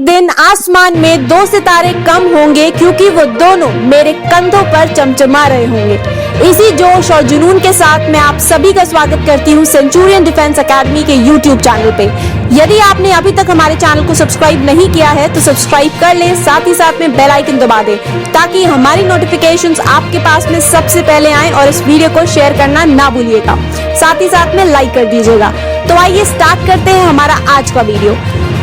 दिन आसमान में 2 सितारे कम होंगे क्योंकि वो दोनों मेरे कंधों पर चमचमा रहे होंगे। इसी जोश और जुनून के साथ मैं आप सभी का स्वागत करती हूँ सेंचुरियन डिफेंस एकेडमी के यूट्यूब चैनल पे। यदि आपने अभी तक हमारे चैनल को सब्सक्राइब नहीं किया है तो सब्सक्राइब कर लें, साथ ही साथ में बेल आइकन दबा दें ताकि हमारी नोटिफिकेशंस आपके पास में सबसे पहले आए और इस वीडियो को शेयर करना ना भूलिएगा, साथ ही साथ में लाइक कर दीजिएगा। तो आइए स्टार्ट करते हैं हमारा आज का वीडियो।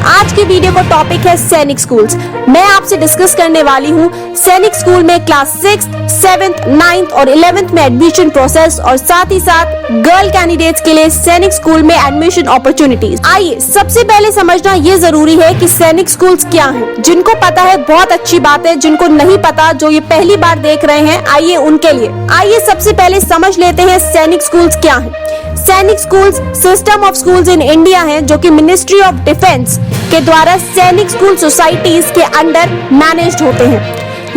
आज के वीडियो का टॉपिक है सैनिक स्कूल्स। मैं आपसे डिस्कस करने वाली हूँ सैनिक स्कूल में क्लास 6, 7, 9 और 11th में एडमिशन प्रोसेस और साथ ही साथ गर्ल कैंडिडेट्स के लिए सैनिक स्कूल में एडमिशन अपॉर्चुनिटीज। आइए सबसे पहले समझना ये जरूरी है कि सैनिक स्कूल्स क्या हैं। जिनको पता है बहुत अच्छी बात है, जिनको नहीं पता, जो ये पहली बार देख रहे हैं, आइए उनके लिए आइए सबसे पहले समझ लेते हैं सैनिक स्कूल्स क्या हैं। Sainik schools system of schools in India हैं जो कि मिनिस्ट्री ऑफ डिफेंस के द्वारा सैनिक स्कूल सोसाइटीज के अंडर मैनेज्ड होते हैं।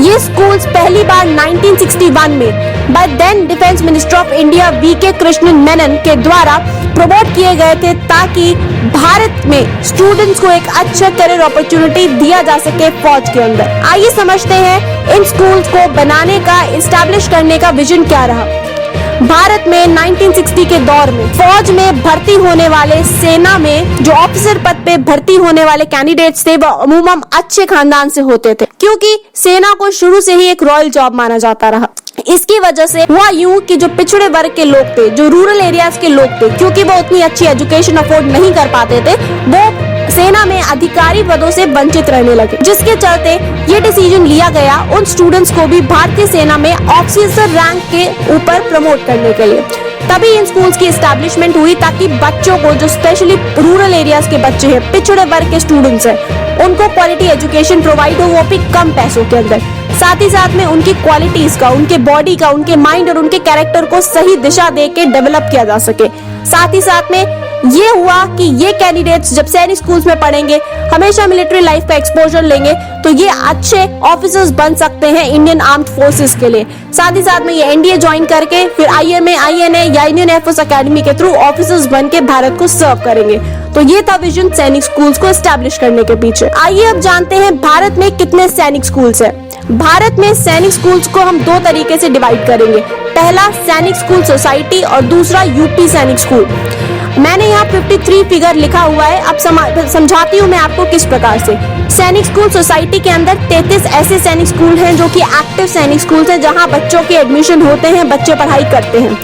ये स्कूल्स पहली बार 1961 में by then defence minister of India VK. Krishnan Menon के द्वारा प्रमोट किए गए थे ताकि भारत में स्टूडेंट्स को एक अच्छा करियर अपॉर्चुनिटी दिया जा सके फौज के अंदर। आइए समझते हैं इन स्कूल्स को बनाने का, एस्टैब्लिश करने का विजन क्या रहा। भारत में 1960 के दौर में फौज में भर्ती होने वाले, सेना में जो ऑफिसर पद पे भर्ती होने वाले कैंडिडेट्स थे वो अमूमन अच्छे खानदान से होते थे, क्योंकि सेना को शुरू से ही एक रॉयल जॉब माना जाता रहा। इसकी वजह से हुआ यूं कि जो पिछड़े वर्ग के लोग थे, जो रूरल एरियाज के लोग थे, क्योंकि वो उतनी अच्छी एजुकेशन अफोर्ड नहीं कर पाते थे, वो सेना में अधिकारी पदों से वंचित रहने लगे, जिसके चलते ये डिसीजन लिया गया उन स्टूडेंट्स को भी भारतीय सेना में ऑफिसर रैंक के ऊपर प्रमोट करने के लिए। तभी इन स्कूल्स की एस्टैब्लिशमेंट हुई ताकि बच्चों को, जो स्पेशली रूरल एरियाज के बच्चे हैं, पिछड़े वर्ग के स्टूडेंट्स हैं, उनको क्वालिटी एजुकेशन प्रोवाइड हो, वो भी कम पैसों के अंदर। साथ ही साथ में उनकी क्वालिटीज का, उनके बॉडी का, उनके माइंड और उनके कैरेक्टर को सही दिशा दे के डेवलप किया जा सके। साथ ही साथ में ये हुआ कि ये कैंडिडेट्स जब सैनिक स्कूल्स में पढ़ेंगे, हमेशा मिलिट्री लाइफ का एक्सपोजर लेंगे, तो ये अच्छे ऑफिसर्स बन सकते हैं इंडियन आर्म्ड फोर्सेस के लिए। साथ ही साथ में ये एनडीए ज्वाइन करके फिर आईएमए, आईएनए या इंडियन एयरफोर्स एकेडमी के थ्रू ऑफिसर्स बन के भारत को सर्व करेंगे। तो ये था विजन सैनिक स्कूल्स को एस्टैब्लिश करने के पीछे। आइए अब जानते हैं भारत में कितने सैनिक स्कूल्स हैं। भारत में सैनिक स्कूल्स को हम 2 तरीके से डिवाइड करेंगे। पहला सैनिक स्कूल सोसाइटी और दूसरा यूपी सैनिक स्कूल। मैंने यहाँ 53 फिगर लिखा हुआ है, अब समझाती हूँ मैं आपको किस प्रकार से। सैनिक स्कूल सोसाइटी के अंदर 33 ऐसे सैनिक स्कूल हैं जो कि एक्टिव सैनिक स्कूल हैं, जहाँ बच्चों के एडमिशन होते हैं, बच्चे पढ़ाई करते हैं।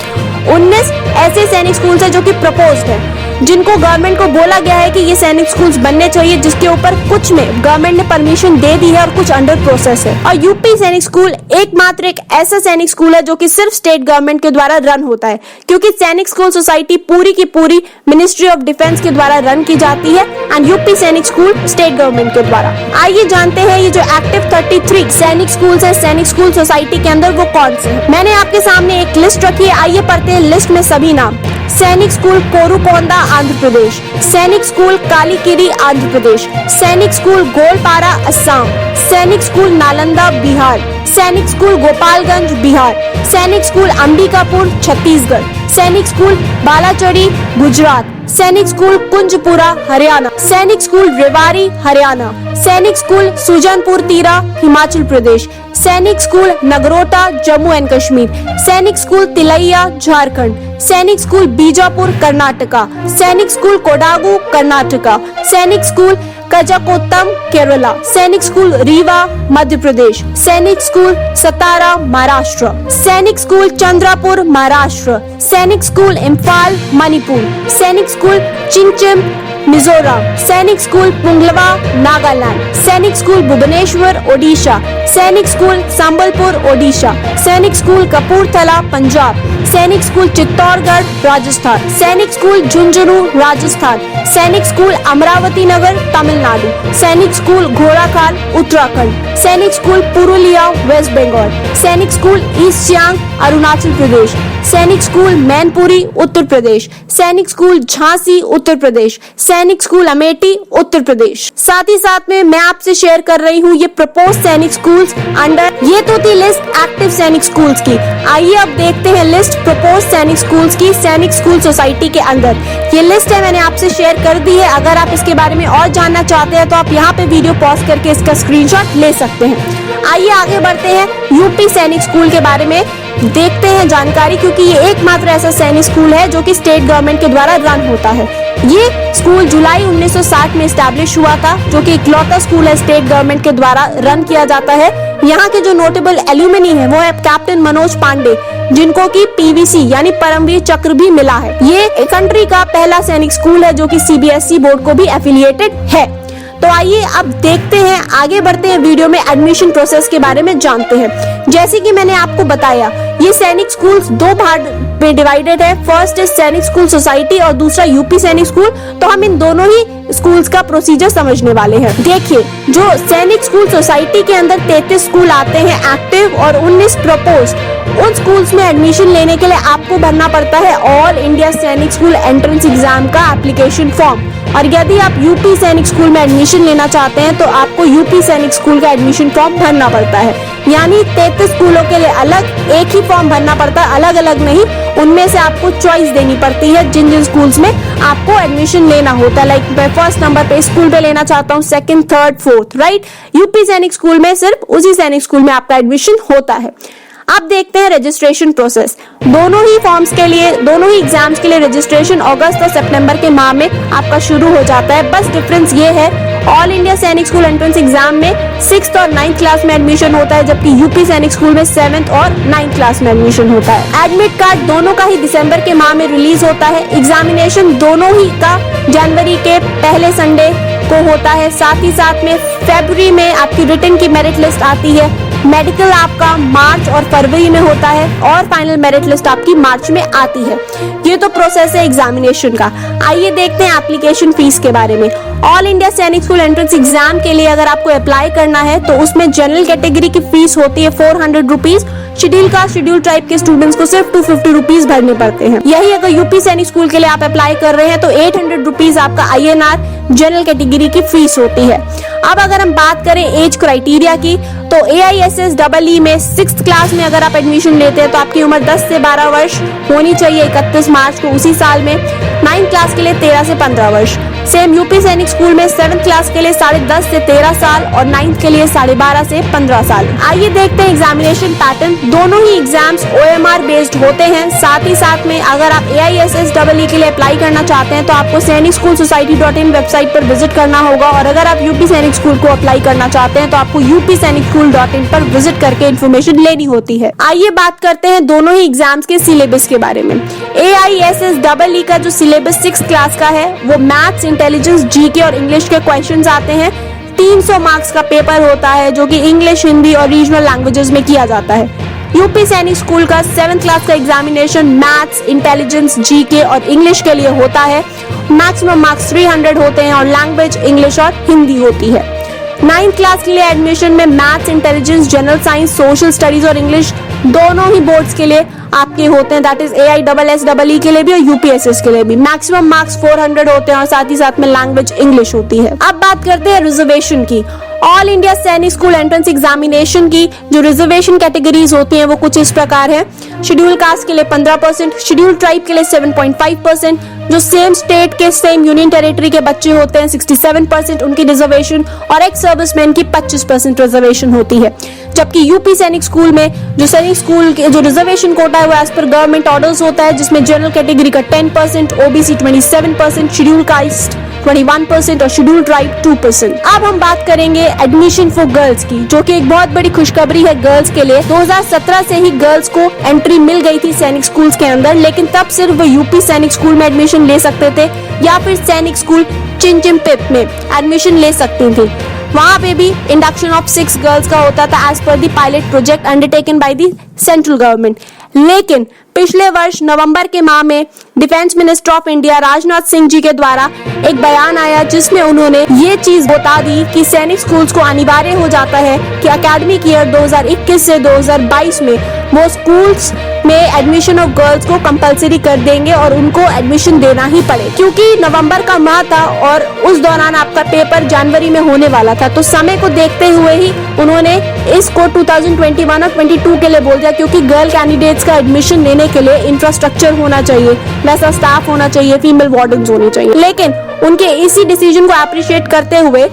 19 ऐसे सैनिक स्कूल हैं जो कि प्रपोज्ड हैं, जिनको गवर्नमेंट को बोला गया है कि ये सैनिक स्कूल्स बनने चाहिए, जिसके ऊपर कुछ में गवर्नमेंट ने परमिशन दे दी है और कुछ अंडर प्रोसेस है। और यूपी सैनिक स्कूल एकमात्र एक ऐसा सैनिक स्कूल है जो कि सिर्फ स्टेट गवर्नमेंट के द्वारा रन होता है, क्योंकि सैनिक स्कूल सोसाइटी पूरी की पूरी मिनिस्ट्री ऑफ डिफेंस के द्वारा रन की जाती है एंड यूपी सैनिक स्कूल स्टेट गवर्नमेंट के द्वारा। आइए जानते हैं ये जो एक्टिव 33 सैनिक स्कूल्स है सैनिक स्कूल सोसाइटी के अंदर, वो कौन से हैं। मैंने आपके सामने एक लिस्ट रखी है, आइए पढ़ते हैं लिस्ट में सभी नाम। सैनिक स्कूल कोरुकोंडा आंध्र प्रदेश, सैनिक स्कूल कालीकिरी आंध्र प्रदेश, सैनिक स्कूल गोलपारा असम, सैनिक स्कूल नालंदा बिहार, सैनिक स्कूल गोपालगंज बिहार, सैनिक स्कूल अंबिकापुर छत्तीसगढ़, सैनिक स्कूल बालाचड़ी गुजरात, सैनिक स्कूल कुंजपुरा हरियाणा, सैनिक स्कूल रेवाड़ी हरियाणा, सैनिक स्कूल सुजनपुर तीरा हिमाचल प्रदेश, सैनिक स्कूल नगरोटा जम्मू एंड कश्मीर, सैनिक स्कूल तिलैया झारखंड, सैनिक स्कूल बीजापुर कर्नाटका, सैनिक स्कूल कोडागु कर्नाटका, सैनिक स्कूल कजाकोत्तम केरला, सैनिक स्कूल रीवा मध्य प्रदेश, सैनिक स्कूल सतारा महाराष्ट्र, सैनिक स्कूल चंद्रपुर महाराष्ट्र, सैनिक स्कूल इम्फाल मणिपुर, सैनिक स्कूल चिंचिम मिजोरम, सैनिक स्कूल पुंगलवा नागालैंड, सैनिक स्कूल भुवनेश्वर ओडिशा, सैनिक स्कूल संबलपुर ओडिशा, सैनिक स्कूल कपूरथला पंजाब, सैनिक स्कूल चित्तौड़गढ़ राजस्थान, सैनिक स्कूल झुंझुनू राजस्थान, सैनिक स्कूल अमरावती नगर तमिलनाडु, सैनिक स्कूल घोड़ाखाल उत्तराखंड, सैनिक स्कूल पुरुलिया वेस्ट बंगाल, सैनिक स्कूल ईस्ट सियांग अरुणाचल प्रदेश, सैनिक स्कूल मैनपुरी उत्तर प्रदेश, सैनिक स्कूल झांसी उत्तर प्रदेश, सैनिक स्कूल अमेठी उत्तर प्रदेश। साथ ही साथ में मैं आपसे शेयर कर रही हूँ ये प्रपोज सैनिक स्कूल्स अंडर। ये तो थी लिस्ट एक्टिव सैनिक स्कूल्स की। आइए अब देखते हैं लिस्ट प्रपोज सैनिक स्कूल्स की सैनिक स्कूल सोसाइटी के अंदर। ये लिस्ट है, मैंने आपसे शेयर कर दी है। अगर आप इसके बारे में और जानना चाहते हैं तो आप यहाँ पे वीडियो पॉज करके इसका स्क्रीनशॉट ले सकते हैं। आइए आगे बढ़ते हैं, यूपी सैनिक स्कूल के बारे में देखते हैं जानकारी, क्योंकि ये एकमात्र ऐसा सैनिक स्कूल है जो कि स्टेट गवर्नमेंट के द्वारा रन होता है। ये स्कूल जुलाई 1960 में एस्टैब्लिश हुआ था, जो कि इकलौता स्कूल है स्टेट गवर्नमेंट के द्वारा रन किया जाता है। यहाँ के जो नोटेबल एल्यूमिनी है वो है कैप्टन मनोज पांडे, जिनको कि पीवीसी यानी परमवीर चक्र भी मिला है। ये कंट्री का पहला सैनिक स्कूल है जो कि सीबीएसई बोर्ड को भी एफिलिएटेड है। तो आइए अब देखते हैं, आगे बढ़ते हैं, वीडियो में एडमिशन प्रोसेस के बारे में जानते हैं। जैसे कि मैंने आपको बताया, ये सैनिक स्कूल्स दो भाग में डिवाइडेड है। फर्स्ट इज सैनिक स्कूल सोसाइटी और दूसरा यूपी सैनिक स्कूल। तो हम इन दोनों ही स्कूल्स का प्रोसीजर समझने वाले हैं। देखिए, जो सैनिक स्कूल सोसाइटी के अंदर 33 स्कूल आते हैं एक्टिव और 19 प्रपोज्ड। उन स्कूल्स में एडमिशन लेने के लिए आपको भरना पड़ता है ऑल इंडिया सैनिक स्कूल एंट्रेंस एग्जाम का एप्लीकेशन फॉर्म। और यदि आप यूपी सैनिक स्कूल में एडमिशन लेना चाहते हैं तो आपको यूपी सैनिक स्कूल का एडमिशन फॉर्म भरना पड़ता है। यानी 33 स्कूलों के लिए अलग एक ही फॉर्म भरना पड़ता है, अलग अलग नहीं। उनमें से आपको चॉइस देनी पड़ती है जिन जिन स्कूल्स में आपको एडमिशन लेना होता है। लाइक मैं फर्स्ट नंबर पे स्कूल पे लेना चाहता हूँ, second, third, fourth, right. UP सैनिक स्कूल में सिर्फ उसी सैनिक स्कूल में आपका एडमिशन होता है। अब देखते हैं रजिस्ट्रेशन प्रोसेस। दोनों ही फॉर्म्स के लिए, दोनों ही एग्जाम्स के लिए रजिस्ट्रेशन अगस्त और सितंबर के माह में आपका शुरू हो जाता है। बस डिफरेंस ये है, ऑल इंडिया सैनिक स्कूल एंट्रेंस एग्जाम में 6th और 9th क्लास में एडमिशन होता है, जबकि यूपी सैनिक स्कूल में 7th और 9th क्लास में एडमिशन होता है। एडमिट कार्ड दोनों का ही दिसंबर के माह में रिलीज होता है। एग्जामिनेशन दोनों ही का जनवरी के पहले संडे को होता है। साथ ही साथ में फरवरी में आपकी रिटन की मेरिट लिस्ट आती है। मेडिकल आपका मार्च और फरवरी में होता है और फाइनल मेरिट लिस्ट आपकी मार्च में आती है। ये तो प्रोसेस है एग्जामिनेशन का। आइए देखते हैं एप्लीकेशन फीस के बारे में। ऑल इंडिया सैनिक स्कूल एंट्रेंस एग्जाम के लिए अगर आपको अप्लाई करना है तो उसमें जनरल कैटेगरी की फीस होती है 400 rupees. Schedule caste, schedule tribe के स्टूडेंट्स को सिर्फ 250 रुपीज भरने पड़ते हैं। यही अगर यूपी सैनिक स्कूल के लिए आप अप्लाई कर रहे हैं तो 800 रुपीज आपका INR जनरल कैटेगरी की फीस होती है। अब अगर हम बात करें एज क्राइटेरिया की, तो AISSEE में 6th क्लास में अगर आप एडमिशन लेते हैं तो आपकी उम्र 10 से 12 वर्ष होनी चाहिए 31 मार्च को उसी साल में। 9th क्लास के लिए 13 से 15 वर्ष। सेम यूपी सैनिक स्कूल में 7th क्लास के लिए 10.5 से 13 साल और 9th के लिए 12.5 से 15 साल। आइए देखते हैं एग्जामिनेशन पैटर्न। दोनों ही एग्जाम्स OMR बेस्ड होते हैं। साथ ही साथ में अगर आप AISSEE के लिए अप्लाई करना चाहते हैं तो आपको सैनिक स्कूल सोसाइटी.in वेबसाइट पर विजिट करना होगा, और अगर आप यूपी सैनिक स्कूल को अप्लाई करना चाहते हैं तो आपको upsainicSchool.in पर विजिट करके इन्फॉर्मेशन लेनी होती है। आइए बात करते हैं दोनों ही एग्जाम्स के सिलेबस के बारे में। AISSEE का जो सिलेबस 6th क्लास का है वो मैथ्स, इंटेलिजेंस, GK और इंग्लिश के क्वेश्चंस आते हैं। 300 मार्क्स का पेपर होता है जो कि इंग्लिश, हिंदी और रीजनल लैंग्वेजेस में किया जाता है। यूपी सैनिक स्कूल का 7th क्लास का एग्जामिनेशन मैथ्स, इंटेलिजेंस, GK और इंग्लिश के लिए होता है। मैक्सिमम मार्क्स 300 होते हैं और लैंग्वेज इंग्लिश और हिंदी होती है। 9th क्लास के लिए एडमिशन में maths, intelligence, general science, social studies और इंग्लिश दोनों ही बोर्ड्स के लिए आपके होते हैं। दैट इज AISSEE के लिए भी और UPSS के लिए भी। मैक्सिमम मार्क्स 400 होते हैं और साथ ही साथ में लैंग्वेज इंग्लिश होती है। अब बात करते हैं रिजर्वेशन की। ऑल इंडिया सैनिक स्कूल एंट्रेंस एग्जामिनेशन की जो रिजर्वेशन कैटेगरीज होती हैं वो कुछ इस प्रकार है। शेड्यूल कास्ट के लिए 15%, शेड्यूल ट्राइब के लिए 7.5%, जो सेम स्टेट के सेम यूनियन टेरिटरी के बच्चे होते हैं 67% उनकी रिजर्वेशन, और एक्स सर्विसमैन की 25% रिजर्वेशन होती है। जबकि यूपी सैनिक स्कूल में जो सैनिक स्कूल के जो रिजर्वेशन कोटा है वो एज पर गवर्नमेंट ऑर्डर्स होता है, जिसमें जनरल कैटेगरी का 10%, OBC 27%, शेड्यूल कास्ट 21% और शेड्यूल ट्राइब 2%। अब हम बात करेंगे एडमिशन फॉर गर्ल्स की, जो कि एक बहुत बड़ी खुशखबरी है गर्ल्स के लिए। 2017 से ही गर्ल्स को एंट्री मिल गई थी सैनिक स्कूल्स के अंदर, लेकिन तब सिर्फ वो यूपी सैनिक स्कूल में एडमिशन ले सकते थे या फिर सैनिक स्कूल चिंचिमपिप में एडमिशन ले सकती थी। वहाँ पे भी इंडक्शन ऑफ 6 गर्ल्स का होता था as per the pilot project undertaken by the central government. लेकिन पिछले वर्ष नवंबर के माह में defence minister of India Rajnath Singh ji के द्वारा एक बयान आया जिसमें उन्होंने ये चीज बता दी कि सैनिक स्कूल्स को अनिवार्य हो जाता है कि एकेडमिक ईयर 2021 से 2022 में वो स्कूल्स में एडमिशन ऑफ गर्ल्स को कंपलसरी कर देंगे और उनको एडमिशन देना ही पड़े, क्योंकि नवंबर का माह था और उस दौरान आपका पेपर जनवरी में होने वाला था। तो समय को देखते हुए ही उन्होंने इसको 2021 और 22 के लिए बोल दिया, क्योंकि गर्ल कैंडिडेट्स का एडमिशन लेने रहने के लिए इंफ्रास्ट्रक्चर होना चाहिए, वैसा स्टाफ होना चाहिए, फीमेल वार्डन्स होनी चाहिए। लेकिन उनके इसी डिसीजन को अप्रिशिएट करते हुए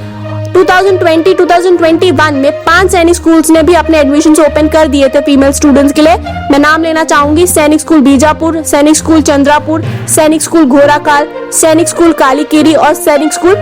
2020-2021 में 5 सैनिक स्कूल्स ने भी अपने एडमिशन ओपन कर दिए थे फीमेल स्टूडेंट्स के लिए। मैं नाम लेना चाहूंगी, सैनिक स्कूल बीजापुर, सैनिक स्कूल चंद्रापुर, सैनिक स्कूल घोराकाल, सैनिक स्कूल कालीकेरी और सैनिक स्कूल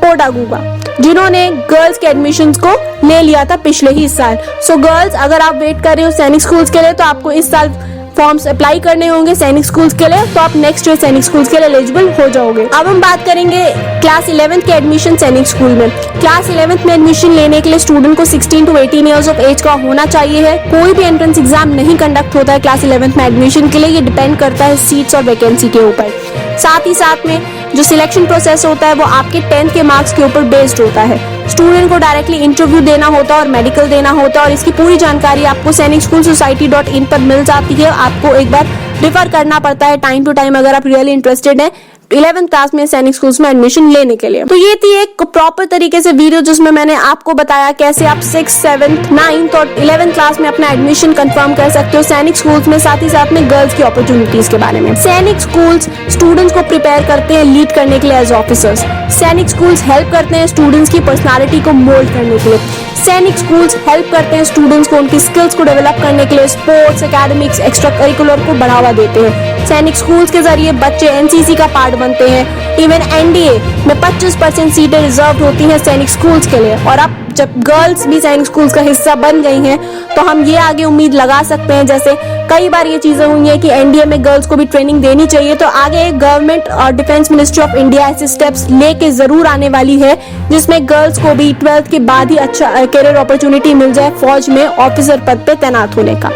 कोडागुगा, जिन्होंने गर्ल्स के एडमिशंस को ले लिया था पिछले ही साल। सो गर्ल्स, अगर आप वेट कर रहे हो सैनिक स्कूल्स के लिए, तो आपको इस साल फॉर्म्स अप्लाई करने होंगे सैनिक स्कूल्स के लिए, तो आप नेक्स्ट ईयर सैनिक स्कूल्स के लिए एलिजिबल हो जाओगे। अब हम बात करेंगे क्लास 11th के एडमिशन सैनिक स्कूल में। क्लास 11th में एडमिशन लेने के लिए स्टूडेंट को 16 to 18 ईयर्स ऑफ एज का होना चाहिए है। कोई भी एंट्रेंस एग्जाम नहीं कंडक्ट होता है क्लास 11th में एडमिशन के लिए, ये डिपेंड करता है सीट्स और वैकेंसी के ऊपर। साथ ही साथ में जो सिलेक्शन प्रोसेस होता है वो आपके 10th के मार्क्स के ऊपर बेस्ड होता है। स्टूडेंट को डायरेक्टली इंटरव्यू देना होता है और मेडिकल देना होता है, और इसकी पूरी जानकारी आपको sainicschoolsociety.in पर मिल जाती है। आपको एक बार रिफर करना पड़ता है टाइम टू टाइम अगर आप रियली इंटरेस्टेड हैं 11th क्लास में सैनिक स्कूल्स में एडमिशन लेने के लिए। तो ये थी एक प्रॉपर तरीके से वीडियो जिसमें मैंने आपको बताया कैसे आप 6th, 7th, 9th और 11th क्लास में अपना एडमिशन कंफर्म कर सकते हो सैनिक स्कूल्स में, साथ ही साथ में गर्ल्स की अपॉर्चुनिटीज के बारे में। सैनिक स्कूल्स स्टूडेंट्स को प्रिपेयर करते हैं लीड करने के लिए एज ऑफिसर्स। सैनिक स्कूल्स हेल्प करते हैं स्टूडेंट्स की पर्सनालिटी को मोल्ड करने के लिए। सैनिक स्कूल्स हेल्प करते हैं स्टूडेंट्स को उनकी स्किल्स को डेवलप करने के लिए, स्पोर्ट्स, एकेडमिक्स, एक्स्ट्रा करिकुलर को बढ़ावा देते हैं। सैनिक स्कूल्स के जरिए बच्चे एनसीसी का पार्ट बनते हैं। इवन एनडीए में 25% सीटें रिजर्व होती हैं सैनिक स्कूल्स के लिए। और अब जब गर्ल्स भी सैनिक स्कूल्स का हिस्सा बन गई हैं, तो हम ये आगे उम्मीद लगा सकते हैं, जैसे कई बार ये चीजें हुई हैं कि एनडीए में गर्ल्स को भी ट्रेनिंग देनी चाहिए, तो आगे गवर्नमेंट और डिफेंस मिनिस्ट्री ऑफ इंडिया ऐसे स्टेप्स लेके जरूर आने वाली है जिसमें गर्ल्स को भी 12th के बाद ही अच्छा करियर अपॉर्चुनिटी मिल जाए फौज में ऑफिसर पद पे तैनात होने का।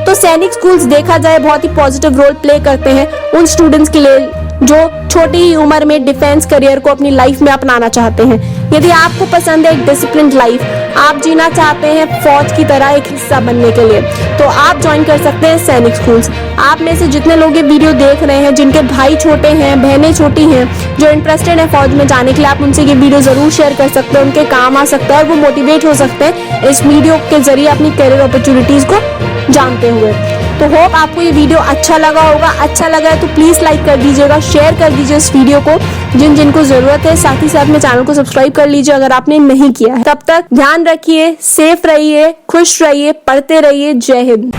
तो सैनिक स्कूल्स देखा जाए बहुत ही पॉजिटिव रोल प्ले करते हैं उन स्टूडेंट्स के लिए जो छोटी ही उम्र में डिफेंस करियर को अपनी लाइफ में अपनाना चाहते हैं। यदि आपको पसंद है एक डिसिप्लिन लाइफ, आप जीना चाहते हैं फौज की तरह एक हिस्सा बनने के लिए, तो आप ज्वाइन कर सकते हैं सैनिक स्कूल्स। आप में से जितने लोग ये वीडियो देख रहे हैं जिनके भाई छोटे हैं, बहनें छोटी हैं, जो इंटरेस्टेड है फौज में जाने के लिए, आप उनसे ये वीडियो जरूर शेयर कर सकते हैं, उनके काम आ सकता है और वो मोटिवेट हो सकते हैं इस वीडियो के जरिए अपनी करियर अपॉर्चुनिटीज को जानते हुए। तो होप आपको ये वीडियो अच्छा लगा होगा। अच्छा लगा है तो प्लीज लाइक कर दीजिएगा, शेयर कर दीजिए इस वीडियो को जिन जिनको जरूरत है। साथ ही साथ में चैनल को सब्सक्राइब कर लीजिए अगर आपने नहीं किया है। तब तक ध्यान रखिए, सेफ रहिए, खुश रहिए, पढ़ते रहिए। जय हिंद।